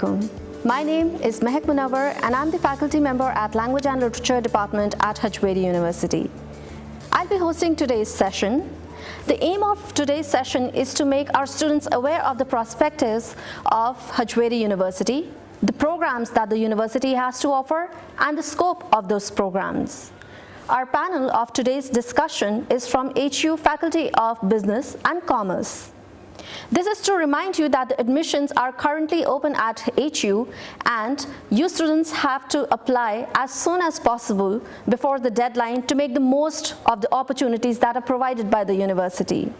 alaikum. My name is Mehak Munawar and I'm the faculty member at Language and Literature Department at Hajvery University. I'll be hosting today's session. The aim of today's session is to make our students aware of the perspectives of Hajvery University, the programs that the university has to offer, and the scope of those programs. Our panel of today's discussion is from HU Faculty of Business and Commerce. This is to remind you that the admissions are currently open at HU and you students have to apply as soon as possible before the deadline to make the most of the opportunities that are provided by the university.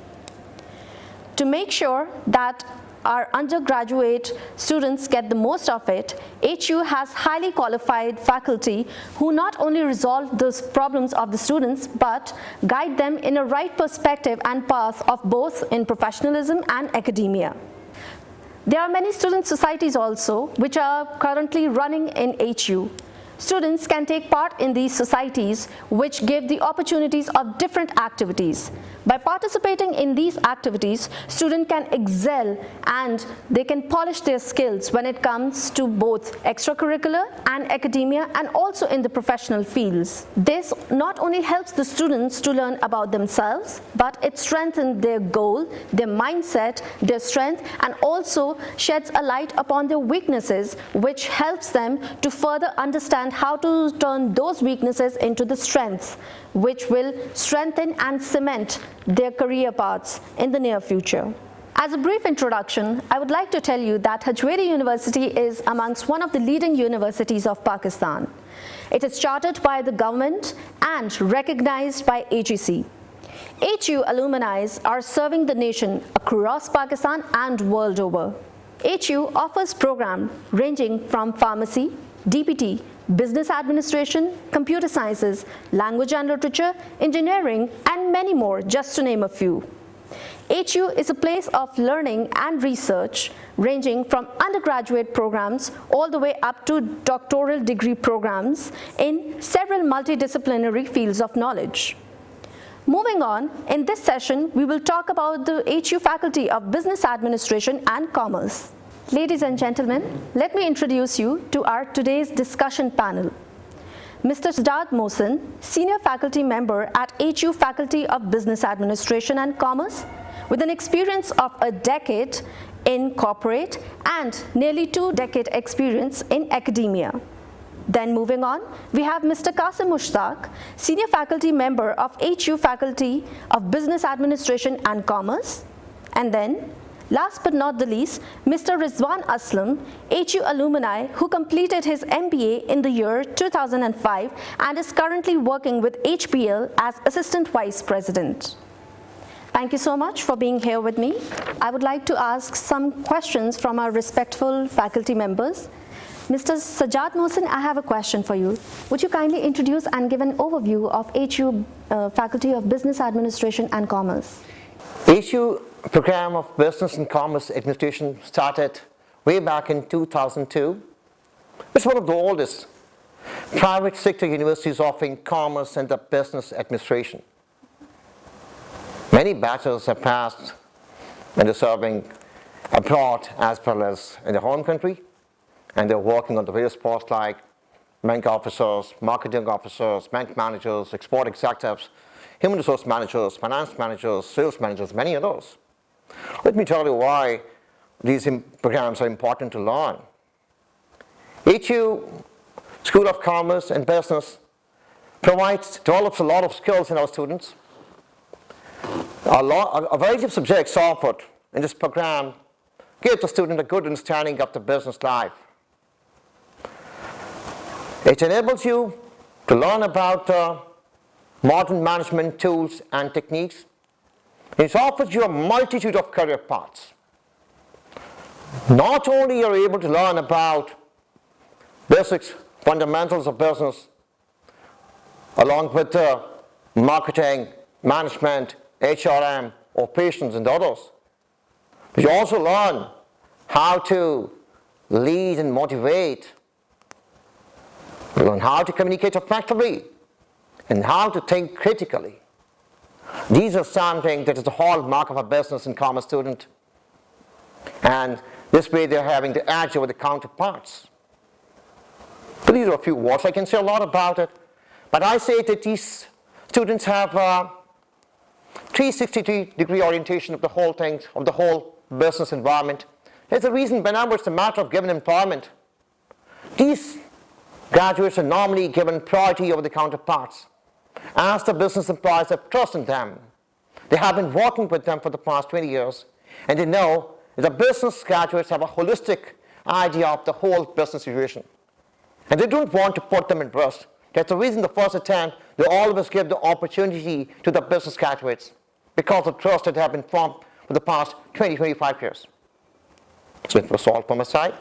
To make sure that our undergraduate students get the most of it, HU has highly qualified faculty who not only resolve those problems of the students but guide them in a right perspective and path of both in professionalism and academia. There are many student societies also which are currently running in HU. Students can take part in these societies which give the opportunities of different activities. By participating in these activities, students can excel and they can polish their skills when it comes to both extracurricular and academia and also in the professional fields. This not only helps the students to learn about themselves, but it strengthens their goal, their mindset, their strength, and also sheds a light upon their weaknesses, which helps them to further understand how to turn those weaknesses into the strengths, which will strengthen and cement their career paths in the near future. As a brief introduction, I would like to tell you that Hajvery University is amongst one of the leading universities of Pakistan. It is chartered by the government and recognized by AGC. HU alumni are serving the nation across Pakistan and world over. HU offers programs ranging from pharmacy, DPT, business administration, computer sciences, language and literature, engineering, and many more, just to name a few. HU is a place of learning and research ranging from undergraduate programs all the way up to doctoral degree programs in several multidisciplinary fields of knowledge. Moving on, in this session, we will talk about the HU Faculty of Business Administration and Commerce. Ladies and gentlemen, let me introduce you to our today's discussion panel. Mr. Sajad Mohsen, Senior Faculty Member at HU Faculty of Business Administration and Commerce, with an experience of a decade in corporate and nearly 2 decade experience in academia. Then moving on, we have Mr. Qasim Mushtaq, Senior Faculty Member of HU Faculty of Business Administration and Commerce, and then last but not the least, Mr. Rizwan Aslam, HU alumni who completed his MBA in the year 2005 and is currently working with HPL as Assistant Vice President. Thank you so much for being here with me. I would like to ask some questions from our respectful faculty members. Mr. Sajad Mohsen, I have a question for you. Would you kindly introduce and give an overview of HU Faculty of Business Administration and Commerce? HU program of Business and Commerce Administration started way back in 2002. It's one of the oldest private sector universities offering commerce and the business administration. Many bachelors have passed and are serving abroad as well as in their home country, and they're working on the various posts like bank officers, marketing officers, bank managers, export executives, human resource managers, finance managers, sales managers, many of those. Let me tell you why these programs are important to learn. HU School of Commerce and Business develops a lot of skills in our students. A variety of subjects offered in this program give the student a good understanding of the business life. It enables you to learn about modern management tools and techniques. It offers you a multitude of career paths. Not only are you able to learn about basics, fundamentals of business, along with marketing, management, HRM, operations, and others, but you also learn how to lead and motivate, learn how to communicate effectively, and how to think critically. These are something that is the hallmark of a business and commerce student, and This way they're having the edge over the counterparts. But these are a few words. I can say a lot about it. But I say that these students have a 360-degree orientation of the whole thing, of the whole business environment. There's a reason whenever it's a matter of given employment, these graduates are normally given priority over the counterparts. As the business employers have trust in them. They have been working with them for the past 20 years, and they know that the business graduates have a holistic idea of the whole business situation. And they don't want to put them at risk. That's the reason the first attempt, they always give the opportunity to the business graduates because of trust that have been formed for the past 20, 25 years. So it was all from my side.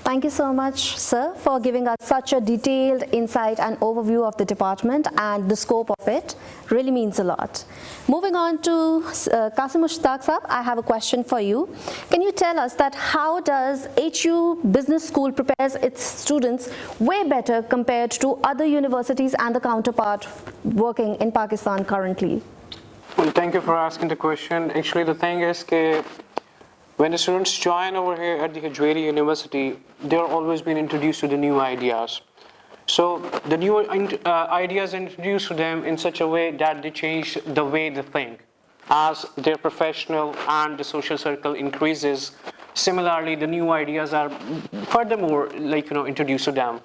Thank you so much, sir, for giving us such a detailed insight and overview of the department and the scope of it. Really means a lot. Moving on to Qasim Mushtaq Sahab, I have a question for you. Can you tell us that how does HU Business School prepares its students way better compared to other universities and the counterpart working in Pakistan currently? Well, thank you for asking the question. Actually, the thing is that when the students join over here at the Hajvery University, they're always being introduced to the new ideas. So the new ideas are introduced to them in such a way that they change the way they think. As their professional and the social circle increases, similarly, the new ideas are furthermore introduced to them.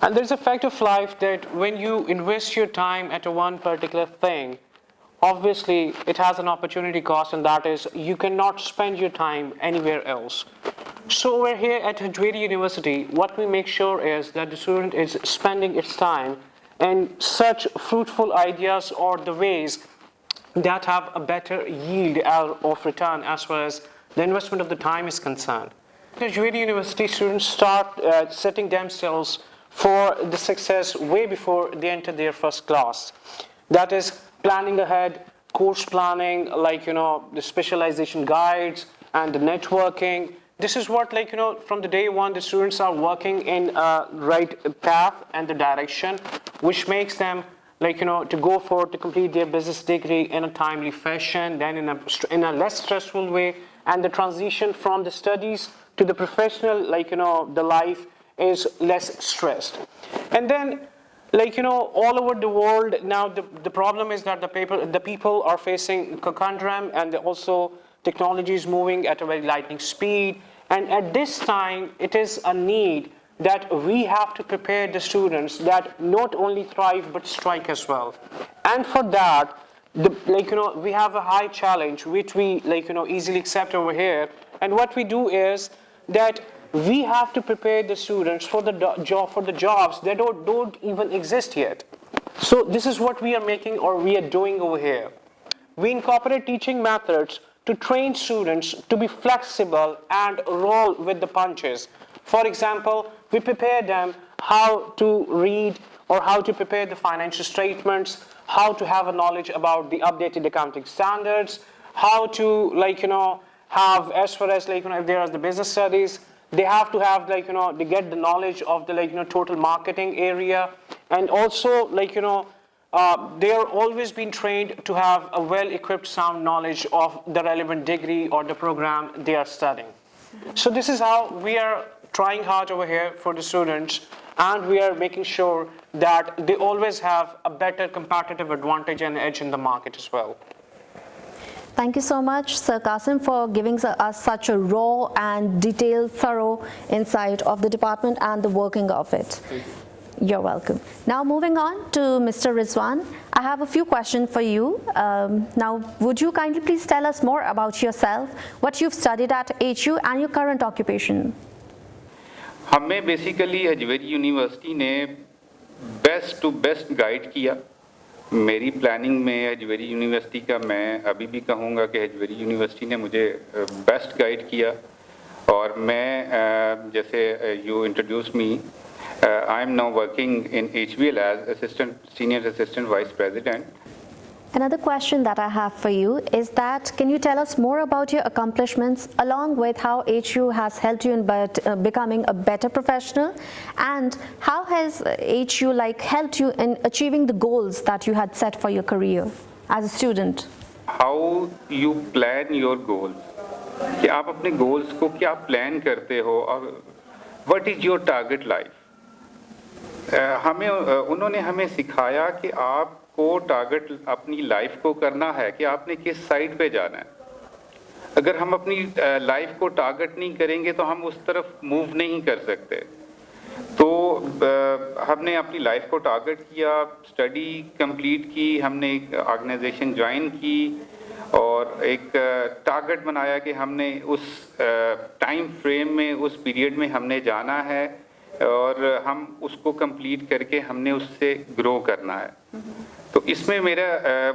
And there's a fact of life that when you invest your time at one particular thing, obviously, it has an opportunity cost, and that is you cannot spend your time anywhere else. So over here at Hajvery University, what we make sure is that the student is spending its time in such fruitful ideas or the ways that have a better yield of return as far as the investment of the time is concerned. Hajvery University students start setting themselves for the success way before they enter their first class. That is planning ahead, course planning, the specialization guides and the networking. This is what, from the day one, the students are working in a right path and the direction, which makes them, to go to complete their business degree in a timely fashion, then in a less stressful way, and the transition from the studies to the professional, the life is less stressed. And then, all over the world now, the problem is that the people are facing conundrum, and also technology is moving at a very lightning speed. And at this time, it is a need that we have to prepare the students that not only thrive but strike as well. And for that, we have a high challenge which we easily accept over here. And what we do is that we have to prepare the students for the jobs that don't even exist yet. So this is what we are doing over here. We incorporate teaching methods to train students to be flexible and roll with the punches. For example, we prepare them how to read or how to prepare the financial statements, how to have a knowledge about the updated accounting standards, how to have, as far as if there are the business studies, they have to have they get the knowledge of the total marketing area, and also they are always being trained to have a well-equipped sound knowledge of the relevant degree or the program they are studying. So this is how we are trying hard over here for the students, and we are making sure that they always have a better competitive advantage and edge in the market as well. Thank you so much, Sir Qasim, for giving us such a raw and detailed, thorough insight of the department and the working of it. You're welcome. Now moving on to Mr. Rizwan, I have a few questions for you. Now, would you kindly please tell us more about yourself, what you've studied at HU and your current occupation? हमें basically Hajvery university ने best to best guide किया. मेरी planning में Hajvery university का मैं अभी भी कहूँगा कि हजवेरी यूनिवर्सिटी ने मुझे बेस्ट गाइड किया. और मैं जैसे you introduce me, I am now working in HVL as senior assistant vice president. Another question that I have for you is that, can you tell us more about your accomplishments along with how HU has helped you in becoming a better professional, and how has HU helped you in achieving the goals that you had set for your career as a student? How you plan your goals कि आप अपने goals को क्या plan करते हो और what is your target life. हमें उन्होंने हमें सिखाया कि आपको टारगेट अपनी लाइफ को करना है कि आपने किस साइड पे जाना है। अगर हम अपनी लाइफ को टारगेट नहीं करेंगे तो हम उस तरफ मूव नहीं कर सकते। तो हमने अपनी लाइफ को टारगेट किया, स्टडी कंप्लीट की, हमने एक ऑर्गेनाइजेशन ज्वाइन की और एक टारगेट बनाया कि हमने उस टाइम फ्रेम में, उस पीरियड में हमने जाना है और हम उसको कंप्लीट करके हमने उससे ग्रो करना है। तो इसमें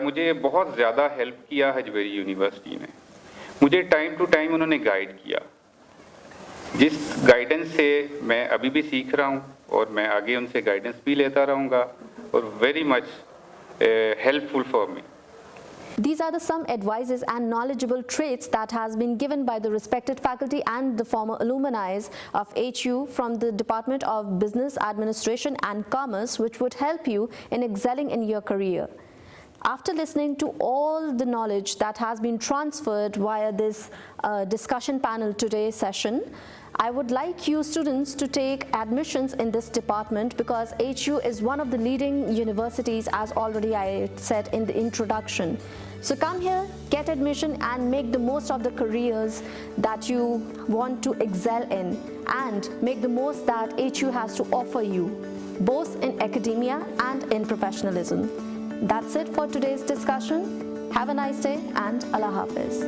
मुझे बहुत ज़्यादा हेल्प किया हजवेरी यूनिवर्सिटी ने। मुझे टाइम टू टाइम उन्होंने गाइड किया, जिस गाइडेंस से मैं अभी भी सीख रहा हूँ और मैं आगे उनसे गाइडेंस भी लेता रहूँगा और very much helpful for me. These are some advices and knowledgeable traits that has been given by the respected faculty and the former alumni of HU from the Department of Business Administration and Commerce, which would help you in excelling in your career. After listening to all the knowledge that has been transferred via this discussion panel today's session, I would like you students to take admissions in this department because HU is one of the leading universities, as already I said in the introduction. So come here, get admission and make the most of the careers that you want to excel in and make the most that HU has to offer you, both in academia and in professionalism. That's it for today's discussion. Have a nice day and Allah Hafiz.